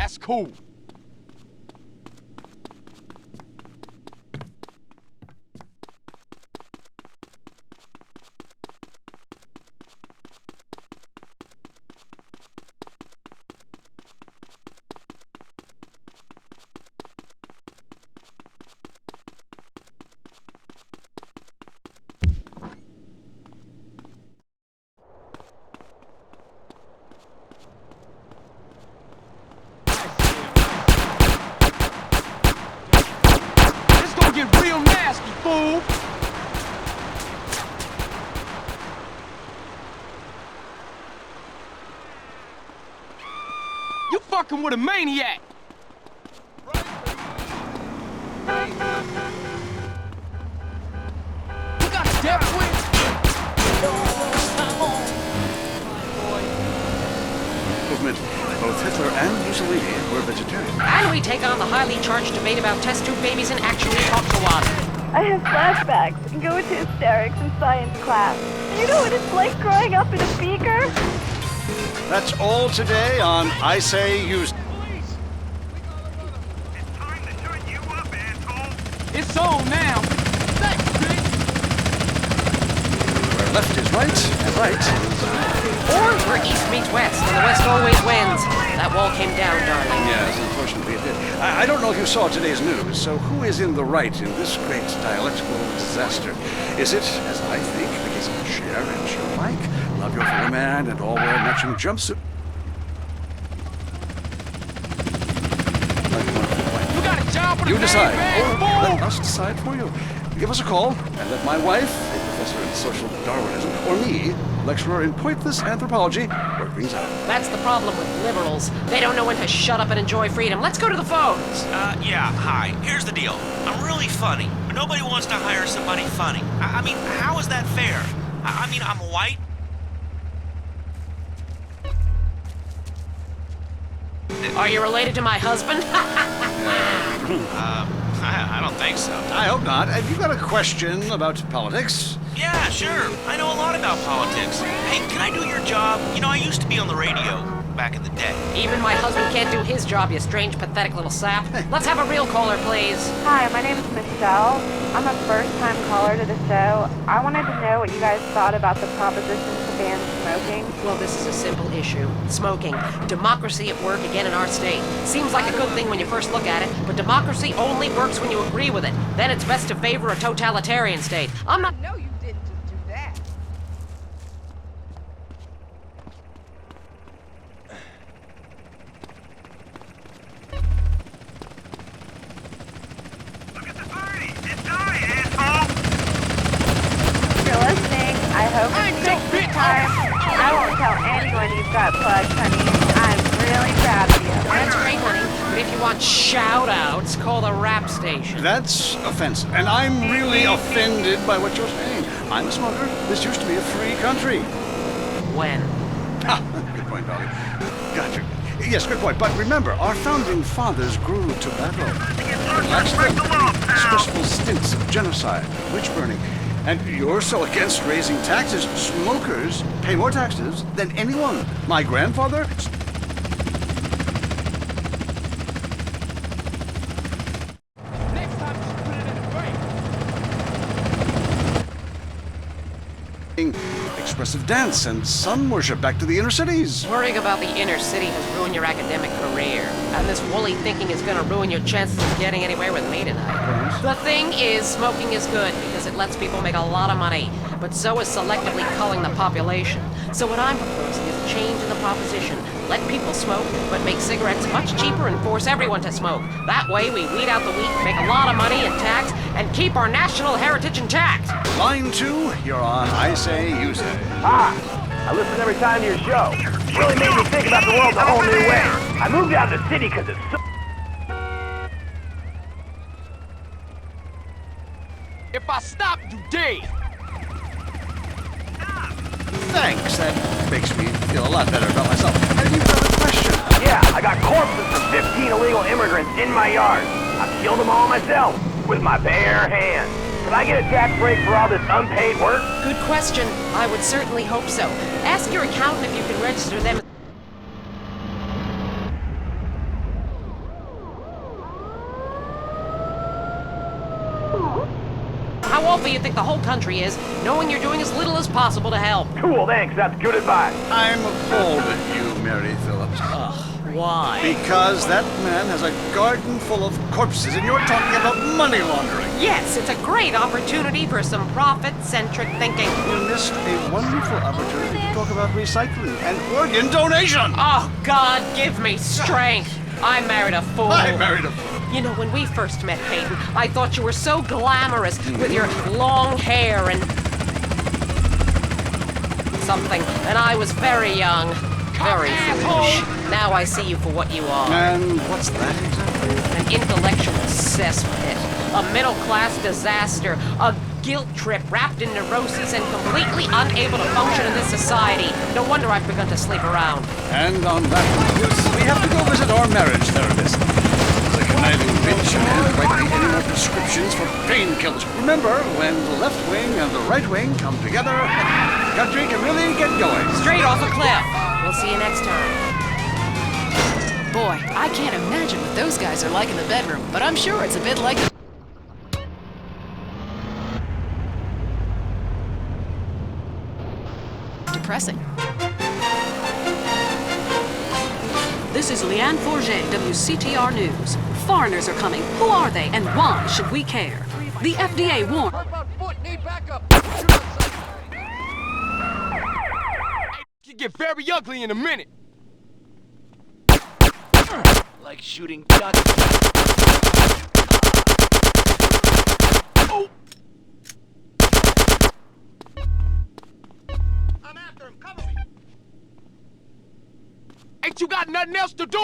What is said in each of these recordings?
That's cool. Get real nasty, fool! You fucking with a maniac! You got a death wish? Movement. Both Hitler and Mussolini were vegetarian. And we take on the highly charged debate about test tube babies and actually talk to one. I have flashbacks and go into hysterics in science class. You know what it's like growing up in a beaker? That's all today on I Say Use. It's time to shut you up, asshole! It's on now! Thanks, bitch! Where left is right, and right is... Or where east meets west, and the west always wins. That wall came down, darling. Yes, unfortunately it did. I don't know if you saw today's news, so who is in the right in this great dialectical disaster? Is it, as I think, the case of share and share alike, love your fellow man, and all wear matching jumpsuit? You got a job with You a decide, man, or fool! let us decide for you. Give us a call, and let my wife, a professor in social Darwinism, or me, lecturer in pointless anthropology, work things out. That's the problem with liberals. They don't know when to shut up and enjoy freedom. Let's go to the phones. Yeah, hi. Here's the deal. I'm really funny, but nobody wants to hire somebody funny. I mean, how is that fair? I mean, I'm white. Are you related to my husband? I don't think so. I hope not. Have you got a question about politics? Yeah, sure. I know a lot about politics. Hey, can I do your job? You know, I used to be on the radio back in the day. Even my husband can't do his job, you strange, pathetic little sap. Let's have a real caller, please. Hi, my name is Michelle. I'm a first-time caller to the show. I wanted to know what you guys thought about the proposition to ban smoking. Well, this is a simple issue. Smoking. Democracy at work again in our state. Seems like a good thing when you first look at it, but democracy only works when you agree with it. Then it's best to favor a totalitarian state. I'm not... No, you didn't just do that. Look at the birdie! It's dying, asshole! If you're listening, I hope it's so fixed this big. time. I won't tell anyone you've got plugs, honey. I'm really proud of you. That's great, honey. But if you want shout-outs, call the rap station. That's offensive, and I'm really offended by what you're saying. I'm a smoker. This used to be a free country. When? Ah, good point, Dolly. Gotcha. Yes, good point. But remember, our founding fathers grew tobacco. Relaxed them. Stressful stints of genocide, witch burning. And you're so against raising taxes. Smokers pay more taxes than anyone. My grandfather... Next time you should put it in a break. expressive dance and sun worship back to the inner cities. Worrying about the inner city has ruined your academic career. And this woolly thinking is gonna ruin your chances of getting anywhere with me tonight. The thing is, smoking is good because it lets people make a lot of money. But so is selectively culling the population. So what I'm proposing is a change in the proposition. Let people smoke, but make cigarettes much cheaper and force everyone to smoke. That way we weed out the weak, make a lot of money in tax, and keep our national heritage intact. Line 2, you're on I Say, You Say. Ah, I listen every time to your show. Really made me think about the world a whole new way. I moved out of the city because it's so... If I stop, you dead. Thanks, that makes me feel a lot better about myself. Have you got a question? Yeah, I got corpses from 15 illegal immigrants in my yard. I've killed them all myself with my bare hands. Can I get a tax break for all this unpaid work? Good question. I would certainly hope so. Ask your accountant if you can register them. how awful you think the whole country is, knowing you're doing as little as possible to help. Cool, thanks. That's good advice. I'm appalled at you, Mary Phillips. Why? Because that man has a garden full of corpses and you're talking about money laundering. Yes, it's a great opportunity for some profit-centric thinking. You missed a wonderful opportunity to talk about recycling and organ donation. Oh, God, give me strength. I married a fool. I married a fool. You know, when we first met, Peyton, I thought you were so glamorous with your long hair and something, and I was very young, very foolish. Now I see you for what you are. And what's that exactly? An intellectual cesspit, a middle-class disaster, a guilt trip wrapped in neuroses and completely unable to function in this society. No wonder I've begun to sleep around. And on that note, we have to go visit our marriage therapist. He's a conniving bitch and can't write me any more prescriptions for painkillers. Remember, when the left wing and the right wing come together, the country can really get going. Straight off a cliff. We'll see you next time. Boy, I can't imagine what those guys are like in the bedroom, but I'm sure it's a bit like the... Depressing. This is Leanne Forget, WCTR News. Foreigners are coming. Who are they, and why should we care? The FDA warned... Need backup. Could get very ugly in a minute. Like shooting ducks. Oh. I'm after him. Cover me. Ain't you got nothing else to do?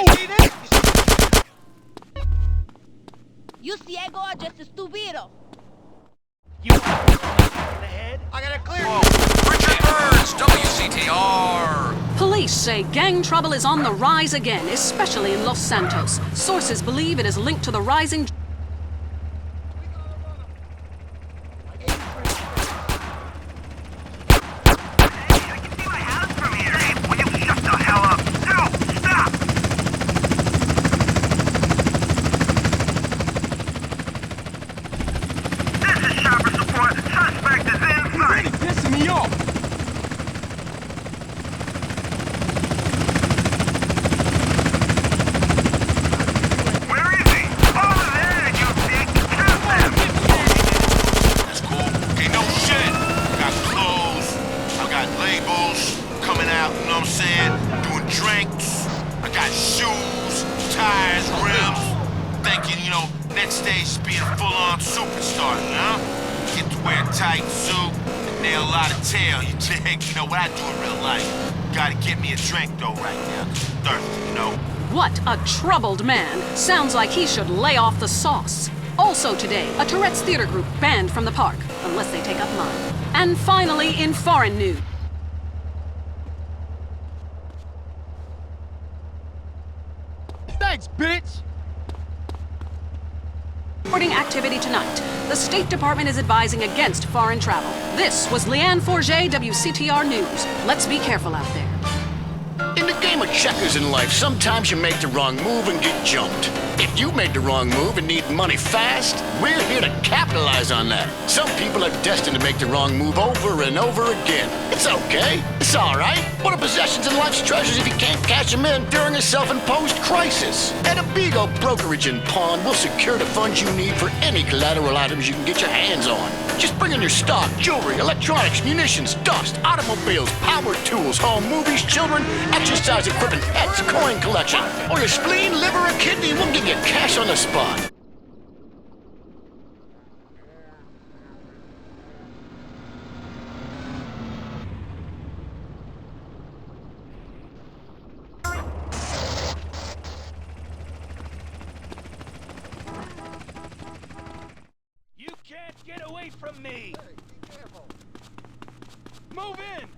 You ciego or just estúpido? You want to in the head? I got a clear. Richard Burns, WCTR. Police say gang trouble is on the rise again, especially in Los Santos. Sources believe it is linked to the rising... What a troubled man. Sounds like he should lay off the sauce. Also today, a Tourette's theater group banned from the park, unless they take up mine. And finally, in foreign news. Thanks, bitch! Reporting activity tonight. The State Department is advising against foreign travel. This was Leanne Forget, WCTR News. Let's be careful out there. In the game of checkers in life, sometimes you make the wrong move and get jumped. If you made the wrong move and need money fast, we're here to capitalize on that. Some people are destined to make the wrong move over and over again. It's okay. It's all right. What are possessions and life's treasures if you can't cash them in during a self-imposed crisis? At Abigo Brokerage and Pawn, we'll secure the funds you need for any collateral items you can get your hands on. Just bring in your stock, jewelry, electronics, munitions, dust, automobiles, power tools, home movies, children, exercise equipment, pets, coin collection, or your spleen, liver, or kidney. We'll give you cash on the spot. You can't get away from me! Hey, be careful. Move in!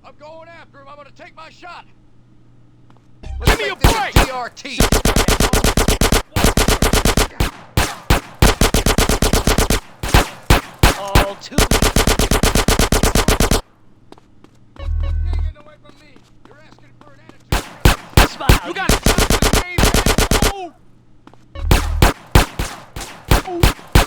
I'm going after him. I'm gonna take my shot. Give me a break! TRT. All too You ain't getting away from me. You're asking for an attitude. smile. You got to the game, man. Ooh. Ooh.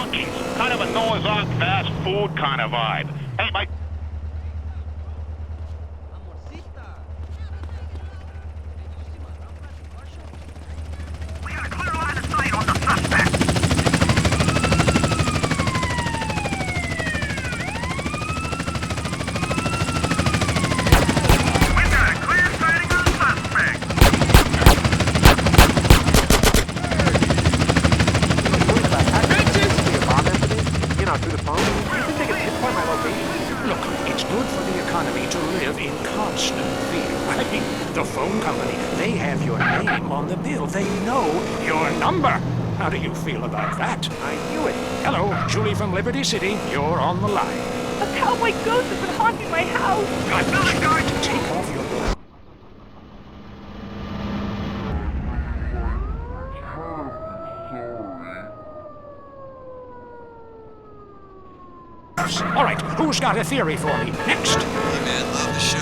talking. Kind of a Noah's Ark fast food kind of vibe. Hey, Mike. We got a clear line of sight on the suspect. We've got a clear sighting of the suspect. Through the phone? You think they can pinpoint my location? Look, it's good for the economy to live in constant fear. I mean, the phone company, they have your name on the bill. They know your number. How do you feel about that? I knew it. Hello, Julie from Liberty City. You're on the line. A cowboy ghost has been haunting my house. I'm going to take off your blouse. All right, who's got a theory for me? Next. Hey man, love the show,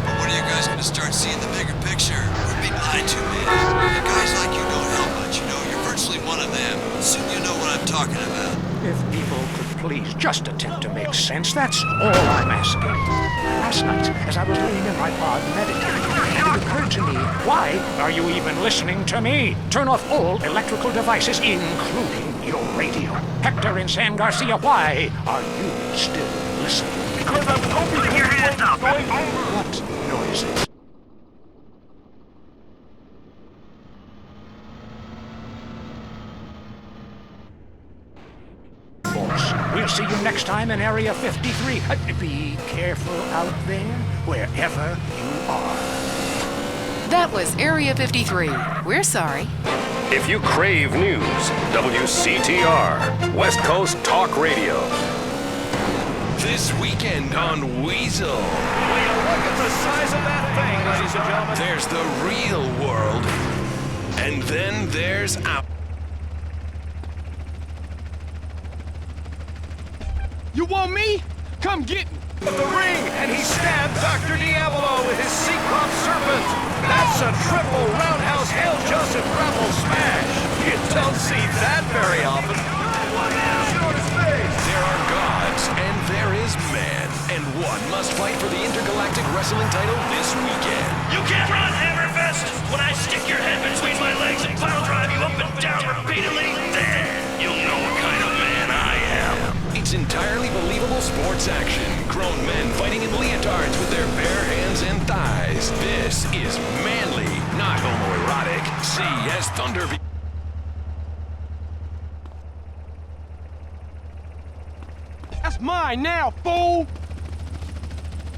but when are you guys gonna start seeing the bigger picture? We're being lied to, man. Guys like you don't help much, you know? You're virtually one of them. Soon you know what I'm talking about. If people could please just attempt to make sense, that's all I'm asking. Last night, as I was laying in my pod meditating, it occurred to me, why are you even listening to me? Turn off all electrical devices, including your radio. Hector in San Garcia, why are you still listening? Because I was hoping to hear your hands up. What noises? We'll see you next time in Area 53. Be careful out there, wherever you are. That was Area 53. We're sorry. If you crave news, WCTR, West Coast Talk Radio. This weekend on Weasel. Will you look at the size of that thing, ladies and gentlemen? There's the real world. And then there's our... You want me? Come get me. The ring, and he stabbed Dr. Diavolo with his Cyclops serpent. That's a triple roundhouse hail Joseph grapple smash. You don't see that very often. There are gods, and there is man, and one must fight for the Intergalactic Wrestling title this weekend. You can't run, Hammerfest! When I stick your head between my legs and pile drive you up and down repeatedly, then you'll know what kind of man I am. It's entirely believable sports action. Grown men fighting in leotards with their bare hands and thighs. This is manly, not homoerotic. See as thunder be... That's mine now, fool!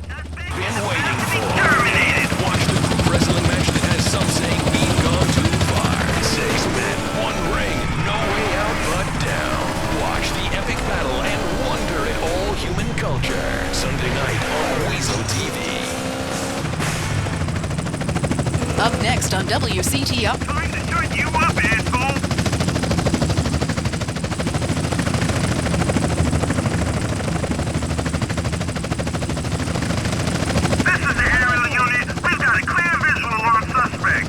Been waiting for. Watch the group wrestling match that has some saying we've gone too far. 6 men, 1 ring, no way out but down. Watch the epic battle and wonder at all human culture. Sunday night on Weasel TV. Up next on WCTR. Time to join you up, asshole! This is the aerial unit. We've got a clear visual on suspect.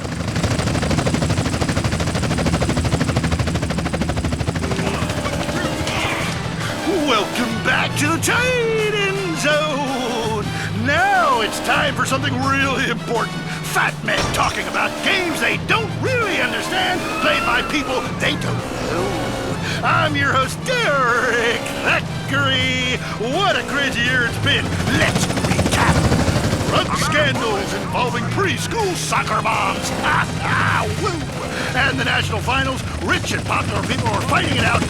Welcome back to the Trading Zone! Now it's time for something really important. Fat men talking about games they don't really understand, played by people they don't know. I'm your host, Derek Thackeray. What a crazy year it's been. Let's recap. Drug scandals involving preschool soccer moms. Ha ha! Woo! And the national finals, rich and popular people are fighting it out.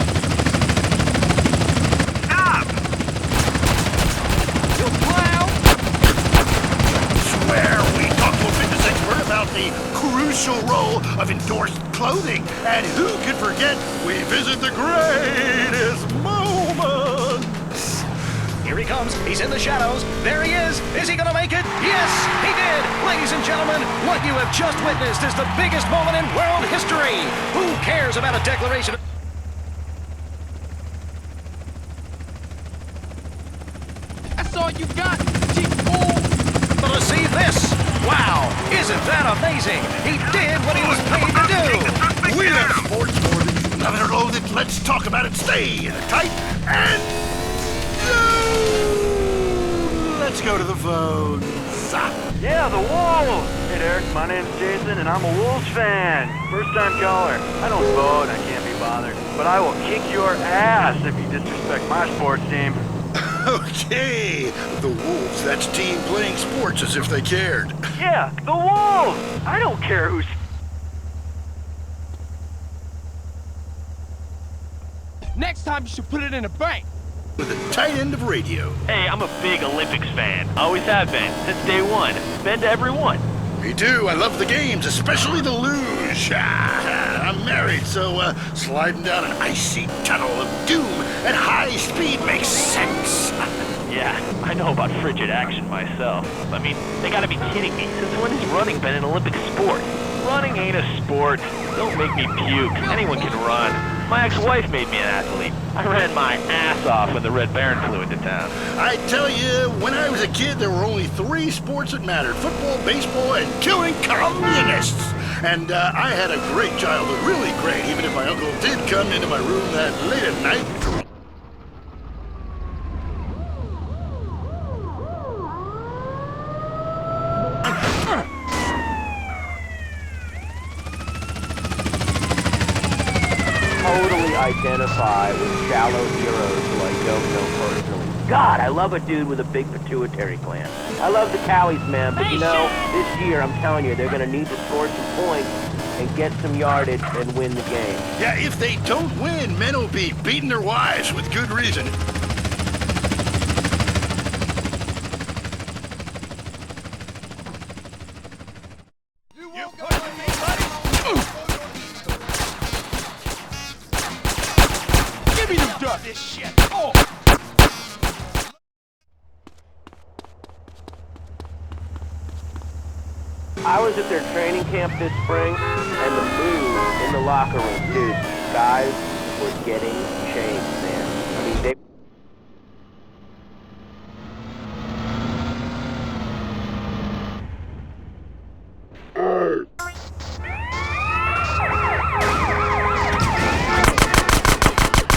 Where we talk to a fitness expert about the crucial role of endorsed clothing. And who could forget, we visit the greatest moments. Here he comes. He's in the shadows. There he is. Is he gonna make it? Yes, he did. Ladies and gentlemen, what you have just witnessed is the biggest moment in world history. Who cares about a declaration? That's all you got, cheap fool! To see this. Wow, isn't that amazing? He did what he was paid to do. We love sports more than you love it or loathe it. let's talk about it. Stay tight and let's go to the phones. Yeah, the Wolves! Hey, Derek, my name's Jason, and I'm a Wolves fan. First-time caller. I don't vote, I can't be bothered. But I will kick your ass if you disrespect my sports team. Okay, the Wolves, that's team playing sports as if they cared. Yeah, the Wolves! I don't care who's... Next time you should put it in a bank. With the tight end of radio. Hey, I'm a big Olympics fan. Always have been, since day one. Been to every one. Me too. I love the games, especially the luge. I'm married, so sliding down an icy tunnel of doom at high speed makes sense. Yeah, I know about frigid action myself. I mean, they gotta be kidding me. Since when has running been an Olympic sport? Running ain't a sport. Don't make me puke. Anyone can run. My ex-wife made me an athlete. I ran my ass off when the Red Baron flew into town. I tell you, when I was a kid, there were only 3 sports that mattered. Football, baseball, and killing communists. And I had a great childhood, really great, even if my uncle did come into my room that late at night. Totally identify with shallow heroes who I don't know personally. God, I love a dude with a big pituitary gland. I love the Cowies, man, but you know, this year, I'm telling you, they're gonna need to score some points and get some yardage and win the game. Yeah, if they don't win, men will be beating their wives with good reason. This shit. Oh. I was at their training camp this spring, and the mood in the locker room, dude, guys were getting changed, man. I mean, they...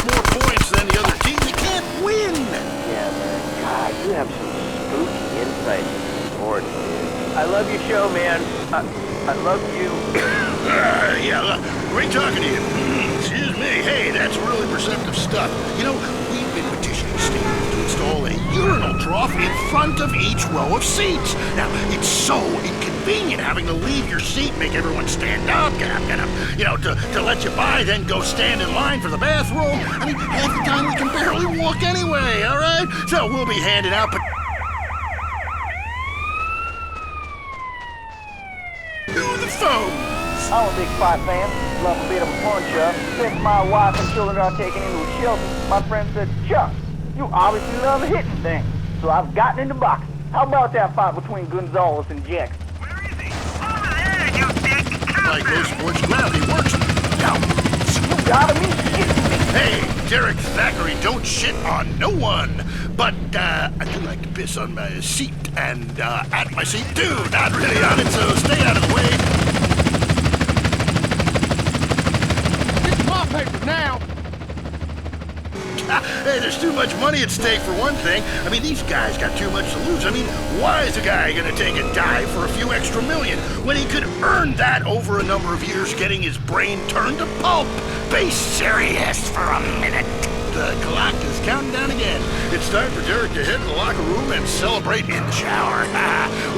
More points than the other team, you can't win! Yeah, man. God, you have some spooky insights into sports, dude. I love your show, man. I love you. Yeah, great talking to you. Excuse me. Hey, that's really perceptive stuff. You know, we've been petitioning Steve to install a urinal trough in front of each row of seats. Now, it's so inconvenient having to leave your seat, make everyone stand up, you know, to let you by, then go stand in line for the bathroom. I mean, half the time we can barely walk anyway, all right? So we'll be handing out... phone. I'm a big fight fan. Love a bit of a punch-up. Since my wife and children are taken into a shelter, my friend said, Chuck, you obviously love hitting things. So I've gotten into boxing. How about that fight between Gonzalez and Jackson? Where is he? Over there, you dick! Like most sports, gravity works. Now, you gotta be shitting me. Hey, Derek Thackeray, don't shit on no one. But I do like to piss on my seat and at my seat too. Not really on it, so stay out of the way. It's my paper now. Hey, there's too much money at stake for one thing. I mean, these guys got too much to lose. I mean, why is a guy gonna take a dive for a few extra million when he could earn that over a number of years getting his brain turned to pulp? Be serious for a minute. The clock is counting down again. It's time for Derek to head to the locker room and celebrate in the shower.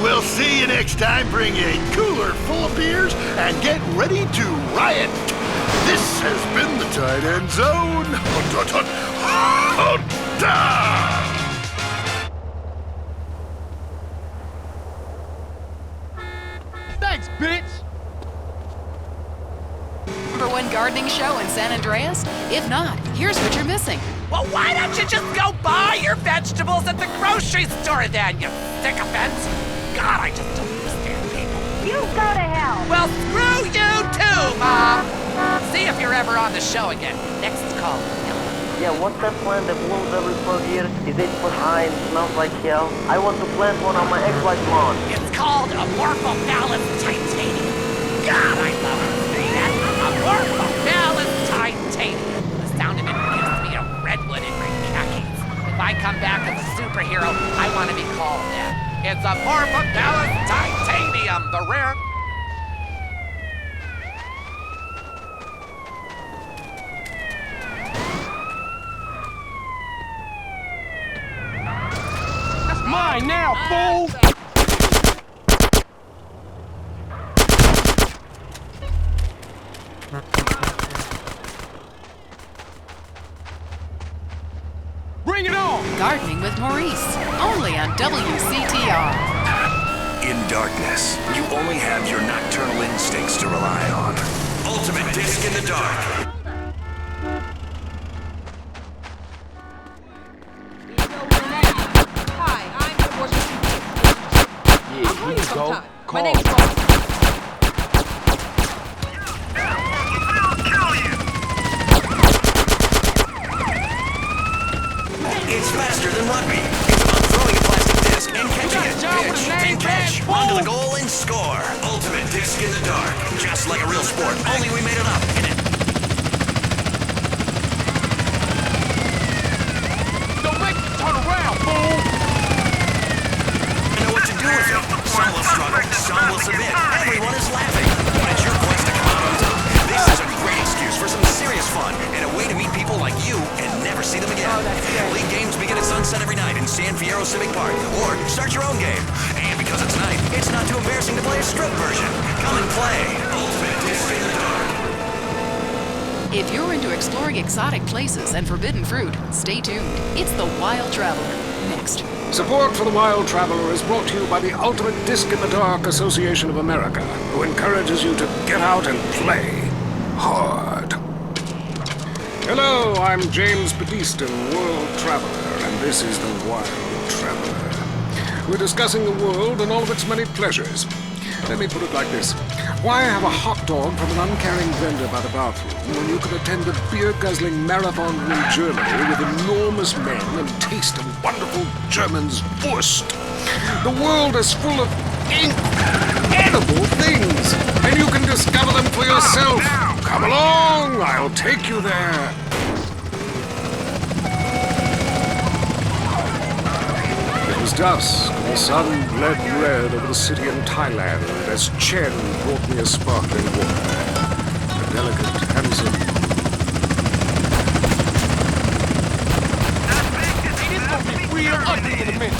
We'll see you next time. Bring a cooler full of beers and get ready to riot. This has been the Tight End Zone. Thanks, bitch. #1 gardening show in San Andreas? If not, here's what you're missing. Well, why don't you just go buy your vegetables at the grocery store then, you sycophants? God, I just don't understand people. You go to hell. Well, screw you too, Mom. See if you're ever on the show again. Next call. Yeah, what's that plant that blooms every 12 years? Is 8 foot high and smells like hell? I want to plant one on my ex-wife's lawn. It's called Amorphophallus titanium. God, I love to say that. Amorphophallus titanium. Sounds around, fool! Bring it on! Gardening with Maurice, only on WCTR. In darkness, you only have your nocturnal instincts to rely on. Ultimate Disc in the Dark. Hi, I'm the Washington. I'll call you sometime. My name is Rob. It's faster than rugby. It's about throwing a plastic disc and catching it. Pitch and catch. Onto the goal and score. Ultimate Disc in the Dark. Just like a real sport, only we made it up. Don't make me turn around, fool! You know what to do with it. Some will struggle, some will submit. Everyone is laughing. But it's your quest to come out on top. This is a great excuse for some serious fun and a way to meet people like you and never see them again. League games begin at sunset every night in San Fierro Civic Park. Or start your own game. And because it's night, it's not too embarrassing to play a strip version. Come and play Ultimate Disc in the Dark. If you're into exploring exotic places and forbidden fruit, stay tuned. It's The Wild Traveler. Next. Support for The Wild Traveler is brought to you by the Ultimate Disc in the Dark Association of America, who encourages you to get out and play hard. Hello, I'm James Badiston, World Traveler, and this is The Wild Traveler. We're discussing the world and all of its many pleasures. Let me put it like this. Why have a hot dog from an uncaring vendor by the bathroom when you can attend a beer-guzzling marathon in Germany with enormous men and taste a wonderful German's Wurst? The world is full of incredible things, and you can discover them for yourself. Come along, I'll take you there. It was dusk, and the sun bled red over the city in Thailand as Chen brought me a sparkling water. A delicate, handsome... It's gonna be real ugly in a minute.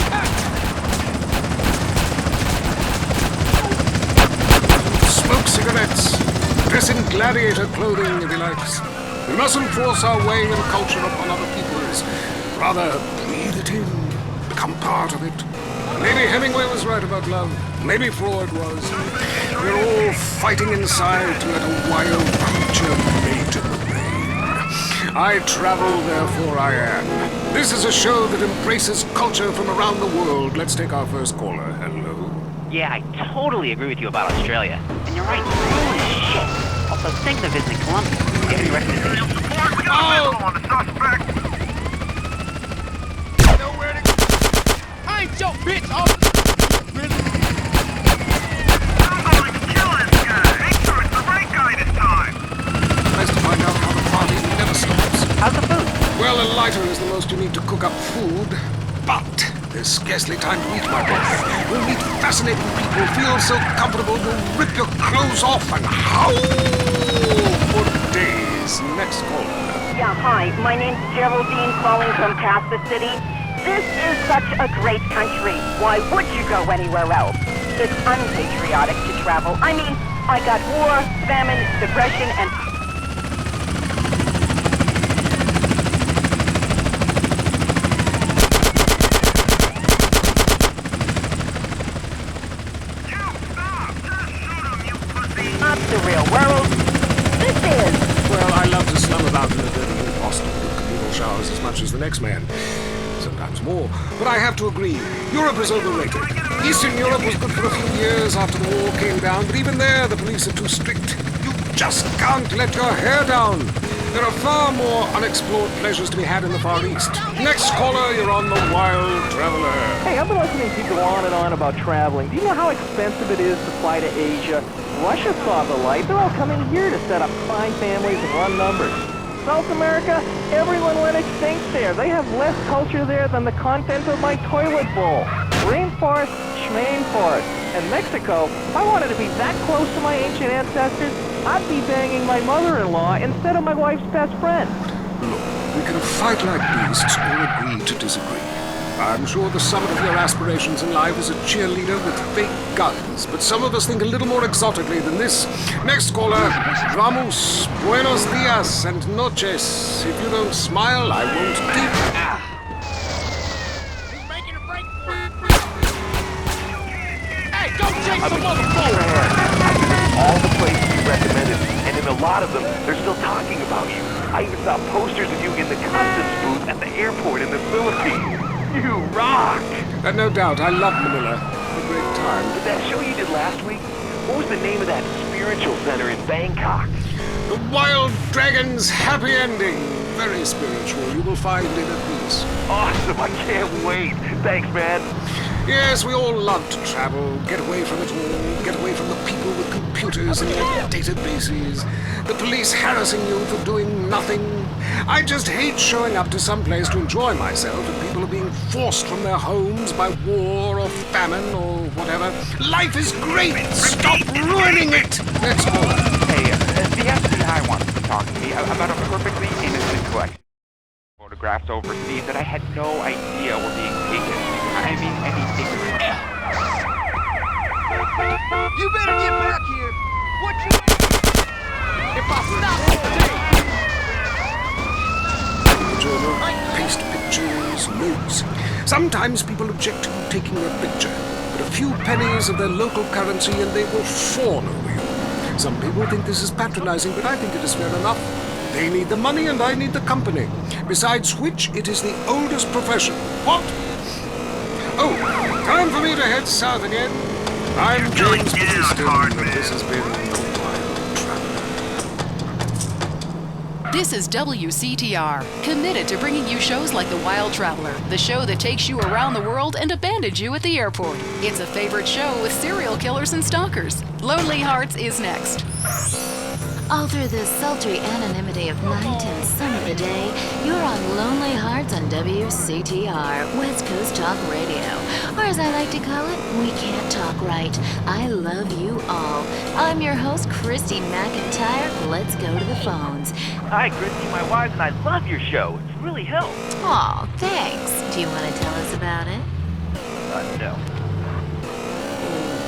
Smoke cigarettes, dress in gladiator clothing if he likes. We mustn't force our way and culture upon other people's. Rather, breathe it in. Become part of it. Maybe Hemingway was right about love. Maybe Freud was. We're all fighting inside to let a wild creature mate in the rain. I travel, therefore I am. This is a show that embraces culture from around the world. Let's take our first caller. Hello. Yeah, I totally agree with you about Australia. And you're right, cool as shit. Also, thinking of visiting Colombia. Do you have any recommendations? On the suspect. I ain't your bitch, really? Somebody kill this guy. Make sure it's the right guy this time. Nice to find out how the party never stops. How's the food? Well, a lighter is the most you need to cook up food, but there's scarcely time to eat, my boy. We'll meet fascinating people, feel so comfortable you'll rip your clothes off and howl for days. Next caller. Yeah, hi. My name's Geraldine, calling from past the city. This is such a great country. Why would you go anywhere else? It's unpatriotic to travel. I mean, I got war, famine, depression, and... Not the real world. This is... Well, I love to slum about in a dirty in Boston with communal showers as much as the next man. Sometimes more. But I have to agree, Europe is overrated. Eastern Europe was good for a few years after the wall came down, but even there the police are too strict. You just can't let your hair down. There are far more unexplored pleasures to be had in the Far East. Next caller, you're on The Wild Traveler. Hey, I've been listening to you go on and on about traveling. Do you know how expensive it is to fly to Asia? Russia saw the light. They're all coming here to set up fine families and run numbers. South America, everyone went extinct there. They have less culture there than the contents of my toilet bowl. Rainforest, schmainforest. And Mexico, if I wanted to be that close to my ancient ancestors, I'd be banging my mother-in-law instead of my wife's best friend. Look, we can fight like beasts or agree to disagree. I'm sure the summit of your aspirations in life is a cheerleader with fake guns, but some of us think a little more exotically than this. Next caller, Vamos, buenos dias and noches. If you don't smile, I won't deep. He's making a break for it. Hey, go chase the motherfucker! All the places you recommended, and in a lot of them, they're still talking about you. I even saw posters of you in the customs booth at the airport in the Philippines. You rock! No doubt, I love Manila. A great time. But that show you did last week, what was the name of that spiritual center in Bangkok? The Wild Dragon's Happy Ending. Very spiritual. You will find inner peace. Awesome, I can't wait. Thanks, man. Yes, we all love to travel, get away from it all, get away from the people with computers and their databases, the police harassing you for doing nothing. I just hate showing up to some place to enjoy myself and people are being forced from their homes by war or famine or whatever. Life is great! Stop ruining it! Let's go. Hey, the FBI wants to talk to me about a perfectly innocent collection of photographs overseas that I had no idea were being taken. I mean, anything. You better get back here! What you... If I stop Journal, paste pictures, notes. Sometimes people object to you taking their picture, but a few pennies of their local currency and they will fawn over you. Some people think this is patronizing, but I think it is fair enough. They need the money and I need the company. Besides which, it is the oldest profession. What? Oh, time for me to head south again. I'm James Batista, and this has been The Wild Traveler. This is WCTR, committed to bringing you shows like The Wild Traveler, the show that takes you around the world and abandons you at the airport. It's a favorite show with serial killers and stalkers. Lonely Hearts is next. All through the sultry anonymity of night and some of the day, you're on Lonely Hearts on WCTR, West Coast Talk Radio. Or as I like to call it, We Can't Talk Right. I love you all. I'm your host, Christy McIntyre. Let's go to the phones. Hi, Christy, my wife, and I love your show. It's really helped. Aw, thanks. Do you want to tell us about it? No.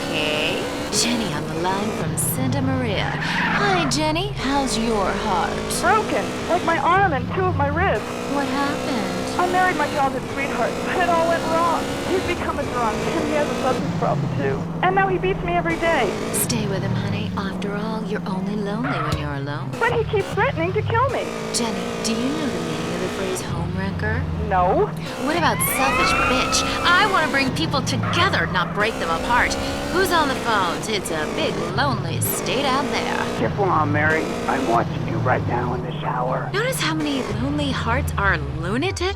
Okay. Jenny on the line from Santa Maria. Hi, Jenny. How's your heart? Broken, like my arm and two of my ribs. What happened? I married my childhood sweetheart, but it all went wrong. He's become a drunk, and he has a substance problem, too. And now he beats me every day. Stay with him, honey. After all, you're only lonely when you're alone. But he keeps threatening to kill me. Jenny, do you know the meaning of the phrase homewrecker? No. What about selfish bitch? I want to bring people together, not break them apart. Who's on the phones? It's a big, lonely state out there. Careful on, Mary. I'm watching you right now in the shower. Notice how many lonely hearts are lunatic?